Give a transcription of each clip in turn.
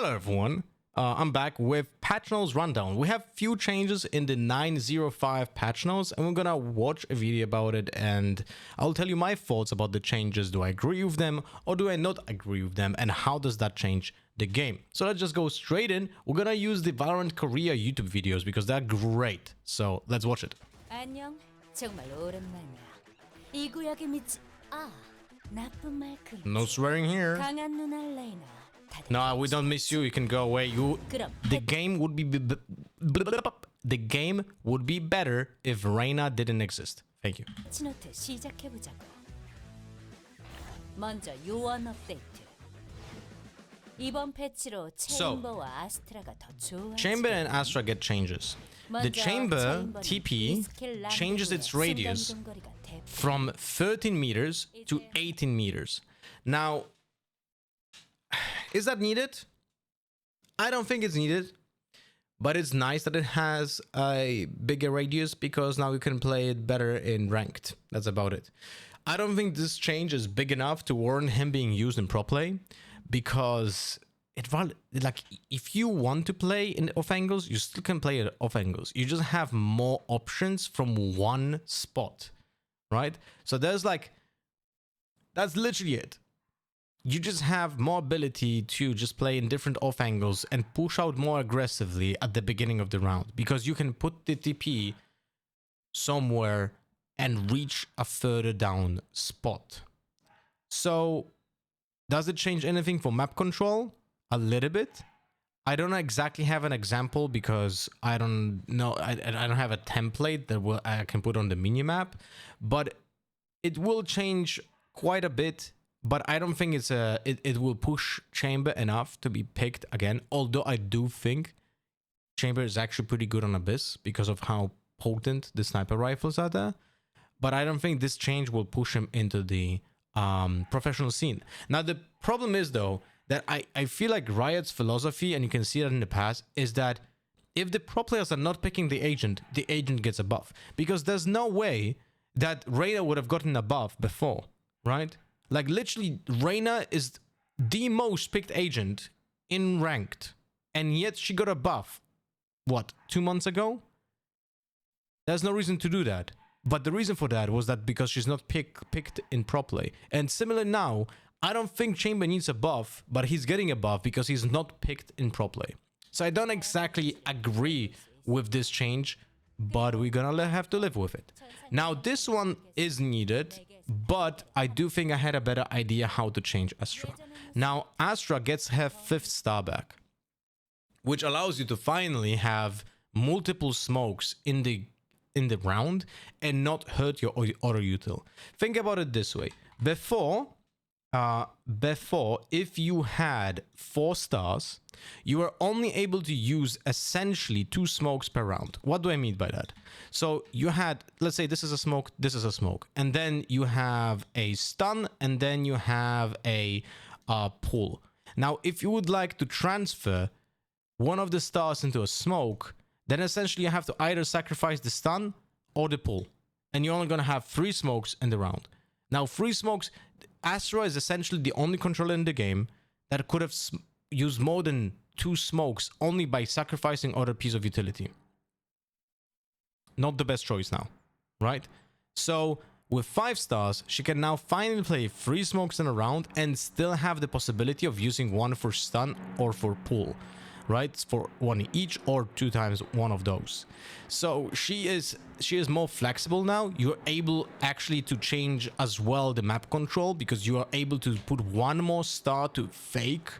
Hello everyone, I'm back with patch notes rundown. We have few changes in the 9.05 patch notes and we're gonna watch a video about it and I'll tell you my thoughts about the changes. Do I agree with them or do I not agree with them, and how does that change the game? So let's just go straight in. We're gonna use the VALORANT Korea YouTube videos because they're great. So let's watch it. 안녕. 정말 오랜만이야. 이 구역에 믿지. 나쁜 말 끊지. No swearing here. 강한 누나 레이나. No, we don't miss you. You can go away. The game would be better if Reina didn't exist. Thank you. 치노트 시작해 보자고. 먼저 요원 업데이트. 이번 패치로 체인버와 아스트라가 더 좋아. Chamber and Astra get changes. The Chamber TP changes its radius from 13 meters to 18 meters. Now, is that needed? I don't think it's needed, but it's nice that it has a bigger radius because now you can play it better in ranked. That's about it. I don't think this change is big enough to warrant him being used in pro play, because like if you want to play in off angles, you still can play it off angles. You just have more options from one spot, right? So that's literally it. You just have more ability to just play in different off angles and push out more aggressively at the beginning of the round, because you can put the TP somewhere and reach a further down spot. So does it change anything for map control? A little bit. I don't exactly have an example because I don't know. I don't have a template that I can put on the minimap, but it will change quite a bit. But I don't think it will push Chamber enough to be picked again. Although I do think Chamber is actually pretty good on Abyss because of how potent the sniper rifles are there. But I don't think this change will push him into the professional scene. Now the problem is though that I feel like Riot's philosophy, and you can see that in the past, is that if the pro players are not picking the agent gets a buff. Because there's no way that Reina would have gotten a buff before, right? Like literally, Reina is the most picked agent in ranked, and yet she got a buff, what, 2 months ago? There's no reason to do that. But the reason for that was that because she's not picked in pro play. And similar now, I don't think Chamber needs a buff, but he's getting a buff because he's not picked in pro play. So I don't exactly agree with this change, but we're gonna have to live with it. Now this one is needed, but I do think I had a better idea how to change Astra. Now Astra gets her 5th star back, which allows you to finally have multiple smokes in the round and not hurt your auto util. Think about it this way. Before, if you had 4 stars, you were only able to use essentially 2 smokes per round. What do I mean by that? So you had, let's say this is a smoke, and then you have a stun, and then you have a pull. Now, if you would like to transfer one of the stars into a smoke, then essentially you have to either sacrifice the stun or the pull, and you're only going to have 3 smokes in the round. Now, 3 smokes, Astra is essentially the only controller in the game that could have used more than 2 smokes only by sacrificing other piece of utility. Not the best choice now, right? So with 5 stars, she can now finally play 3 smokes in a round and still have the possibility of using 1 for stun or for pull, right? For 1 each or 2 times one of those. So she is more flexible now. You're able actually to change as well the map control, because you are able to put 1 more star to fake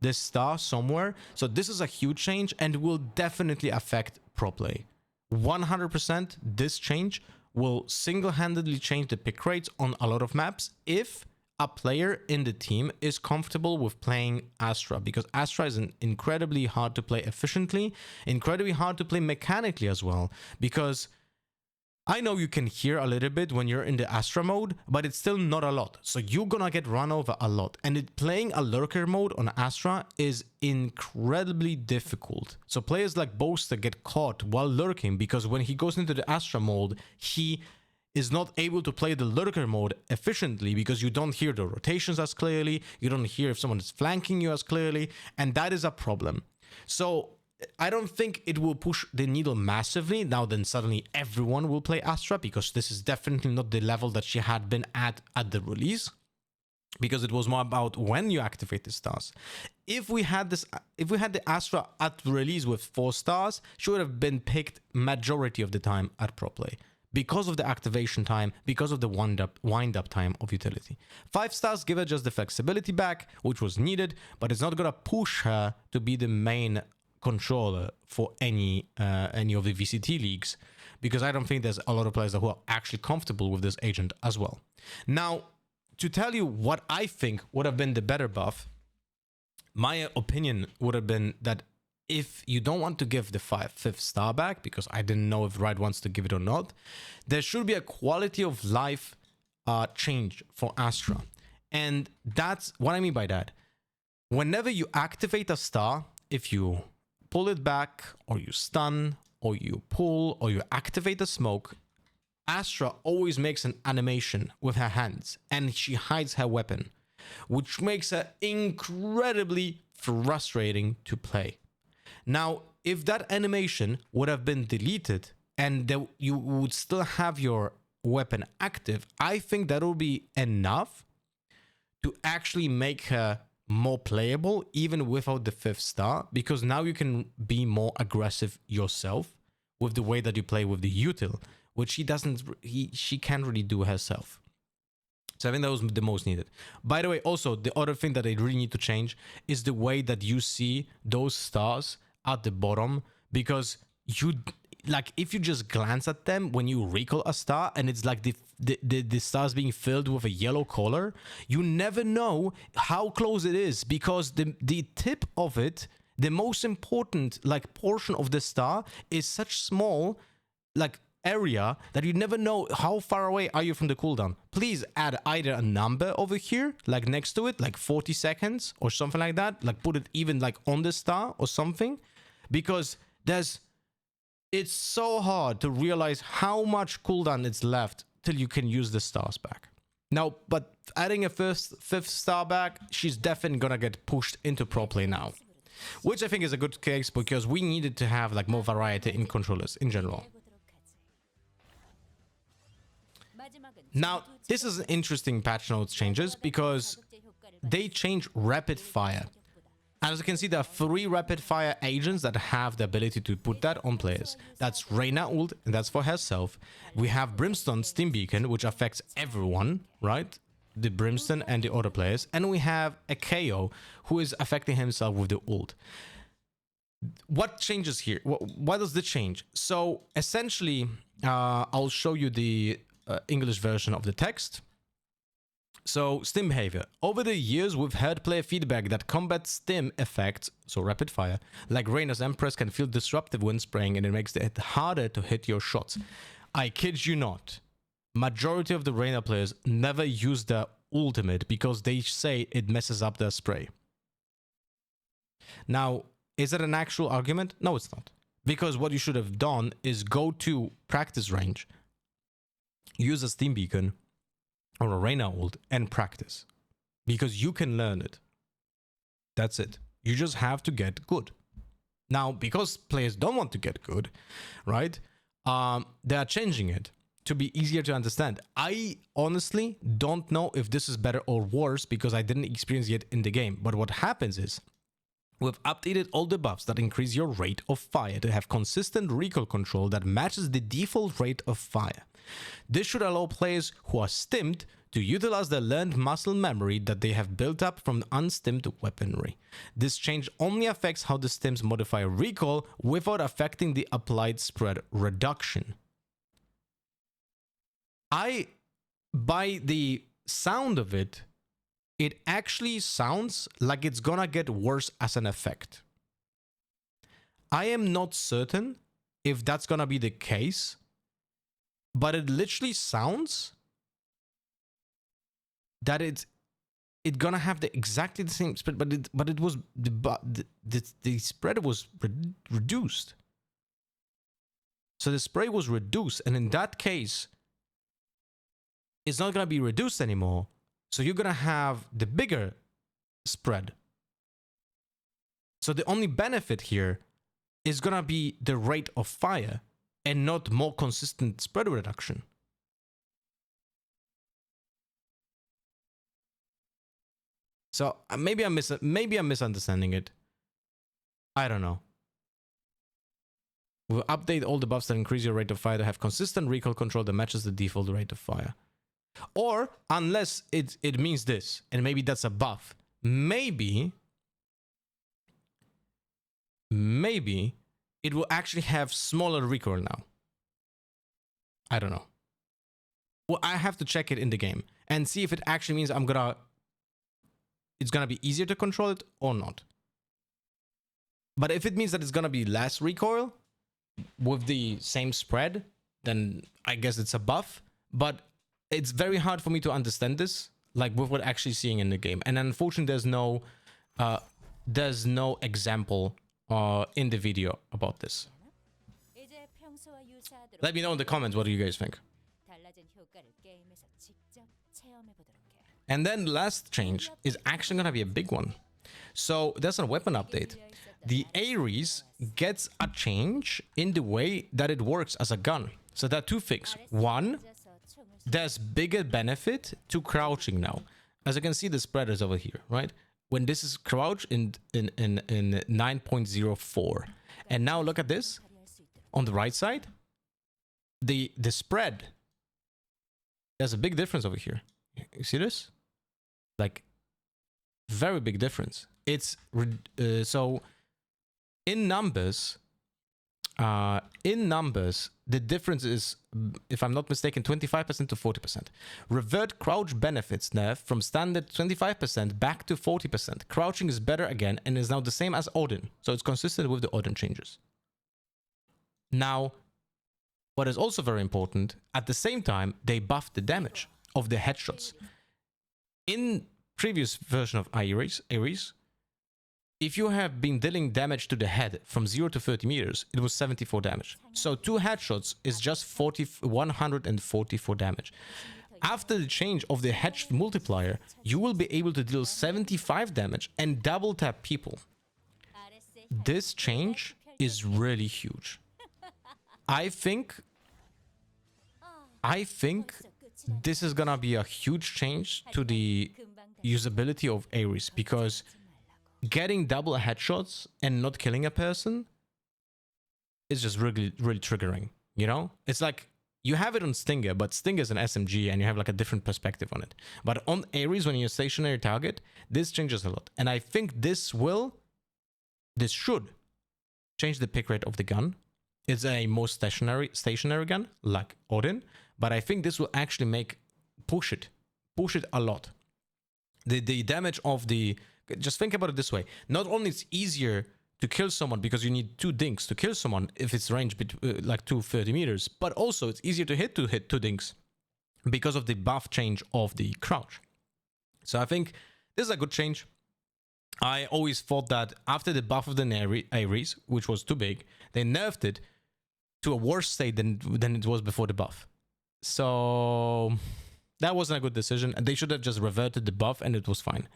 this star somewhere. So this is a huge change and will definitely affect pro play. 100% this change will single-handedly change the pick rates on a lot of maps if a player in the team is comfortable with playing Astra, because Astra is incredibly hard to play efficiently, incredibly hard to play mechanically as well, because I know you can hear a little bit when you're in the Astra mode, but it's still not a lot. So you're gonna get run over a lot. And playing a lurker mode on Astra is incredibly difficult. So players like Boaster get caught while lurking, because when he goes into the Astra mode, he is not able to play the lurker mode efficiently because you don't hear the rotations as clearly, you don't hear if someone is flanking you as clearly, and that is a problem. So I don't think it will push the needle massively. Now then suddenly everyone will play Astra, because this is definitely not the level that she had been at the release, because it was more about when you activate the stars. If we had the Astra at release with 4 stars, she would have been picked majority of the time at pro play, because of the activation time, because of the wind up time of utility. 5 stars give her just the flexibility back, which was needed, but it's not gonna push her to be the main controller for any of the VCT leagues, because I don't think there's a lot of players who are actually comfortable with this agent as well. Now, to tell you what I think would have been the better buff, my opinion would have been that if you don't want to give the 5th star back, because I didn't know if Riot wants to give it or not, there should be a quality of life change for Astra. And that's what I mean by that. Whenever you activate a star, if you pull it back, or you stun, or you pull, or you activate a smoke, Astra always makes an animation with her hands, and she hides her weapon, which makes her incredibly frustrating to play. Now, if that animation would have been deleted and you would still have your weapon active, I think that will be enough to actually make her more playable even without the 5th star, because now you can be more aggressive yourself with the way that you play with the util, which she can't really do herself. So I think that was the most needed. By the way, also the other thing that they really need to change is the way that you see those stars at the bottom, because you, like, if you just glance at them when you recall a star and it's like the stars being filled with a yellow color, you never know how close it is, because the tip of it, the most important like portion of the star, is such small like area that you never know how far away are you from the cooldown. Please add either a number over here, like next to it, like 40 seconds or something like that, like put it even like on the star or something, because it's so hard to realize how much cooldown it's left till you can use the stars back. Now, but adding a 5th star back, she's definitely gonna get pushed into pro play now, which I think is a good case, because we needed to have like more variety in controllers in general. Now, this is an interesting patch notes changes, because they change rapid fire. As you can see, there are 3 rapid fire agents that have the ability to put that on players. That's Reyna ult, and that's for herself. We have Brimstone Steam Beacon, which affects everyone, right? The Brimstone and the other players. And we have a KO, who is affecting himself with the ult. What changes here? What does the change? So essentially, I'll show you the English version of the text. So, stim behavior. Over the years, we've heard player feedback that combat stim effects, so rapid fire, like Reyna's Empress, can feel disruptive when spraying, and it makes it harder to hit your shots. I kid you not. Majority of the Reyna players never use their ultimate because they say it messes up their spray. Now, is it an actual argument? No, it's not. Because what you should have done is go to practice range, use a Steam Beacon or a Reyna ult and practice, because you can learn it. That's it. You just have to get good. Now, because players don't want to get good, right? They are changing it to be easier to understand. I honestly don't know if this is better or worse, because I didn't experience it in the game. But what happens is, we've updated all the buffs that increase your rate of fire to have consistent recoil control that matches the default rate of fire. This should allow players who are stimmed to utilize the learned muscle memory that they have built up from unstimmed weaponry. This change only affects how the stims modify recoil without affecting the applied spread reduction. By the sound of it, it actually sounds like it's gonna get worse as an effect. I am not certain if that's gonna be the case, but it literally sounds that it's gonna have exactly the same spread, but it was the spread was reduced. So the spray was reduced, and in that case, is not going to be reduced anymore. So you're going to have the bigger spread. So the only benefit here is going to be the rate of fire and not more consistent spread reduction. So maybe I'm misunderstanding it. I don't know. We'll update all the buffs that increase your rate of fire to have consistent recoil control that matches the default rate of fire. Or unless it means this, and maybe that's a buff. Maybe it will actually have smaller recoil now. I don't know. Well, I have to check it in the game and see if it actually means it's gonna be easier to control it or not. But if it means that it's gonna be less recoil with the same spread, then I guess it's a buff. But it's very hard for me to understand this, like with what actually seeing in the game. And unfortunately, there's no example in the video about this. Let me know in the comments what do you guys think. And then the last change is actually gonna be a big one. So there's a weapon update. The ARES gets a change in the way that it works as a gun. So there are two things. One, there's bigger benefit to crouching now. As you can see, the spread is over here, right? When this is crouch in 9.04. And now look at this. On the right side, the spread. There's a big difference over here. You see this? Like, very big difference. It's so in numbers, the difference is, if I'm not mistaken, 25% to 40%. Revert crouch benefits nerf from standard 25% back to 40%. Crouching is better again and is now the same as Odin. So it's consistent with the Odin changes. Now, what is also very important, at the same time, they buffed the damage of the headshots. In previous version of ARES, if you have been dealing damage to the head from 0 to 30 meters, it was 74 damage. So 2 headshots is just 144 damage. After the change of the headshot multiplier, you will be able to deal 75 damage and double tap people. This change is really huge. I think this is gonna be a huge change to the usability of ARES, because getting double headshots and not killing a person is just really, really triggering, you know? It's like, you have it on Stinger, but Stinger is an SMG and you have like a different perspective on it. But on ARES, when you're a stationary target, this changes a lot. And I think this should change the pick rate of the gun. It's a more stationary gun, like Odin. But I think this will actually push it a lot. The damage of the... Just think about it this way. Not only it's easier to kill someone because you need 2 dinks to kill someone if it's range like 230 meters, but also it's easier to hit 2 dinks because of the buff change of the crouch. So I think this is a good change. I always thought that after the buff of the ARES, which was too big, they nerfed it to a worse state than it was before the buff. So that wasn't a good decision, and they should have just reverted the buff and it was fine.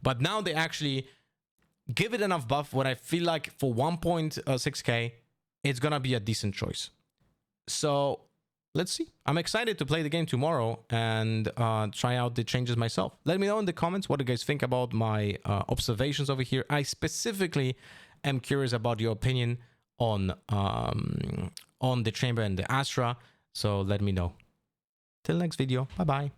But now they actually give it enough buff where I feel like for 1.6k, it's gonna be a decent choice. So let's see. I'm excited to play the game tomorrow and try out the changes myself. Let me know in the comments what you guys think about my observations over here. I specifically am curious about your opinion on the chamber and the Astra. So let me know. Till next video. Bye bye.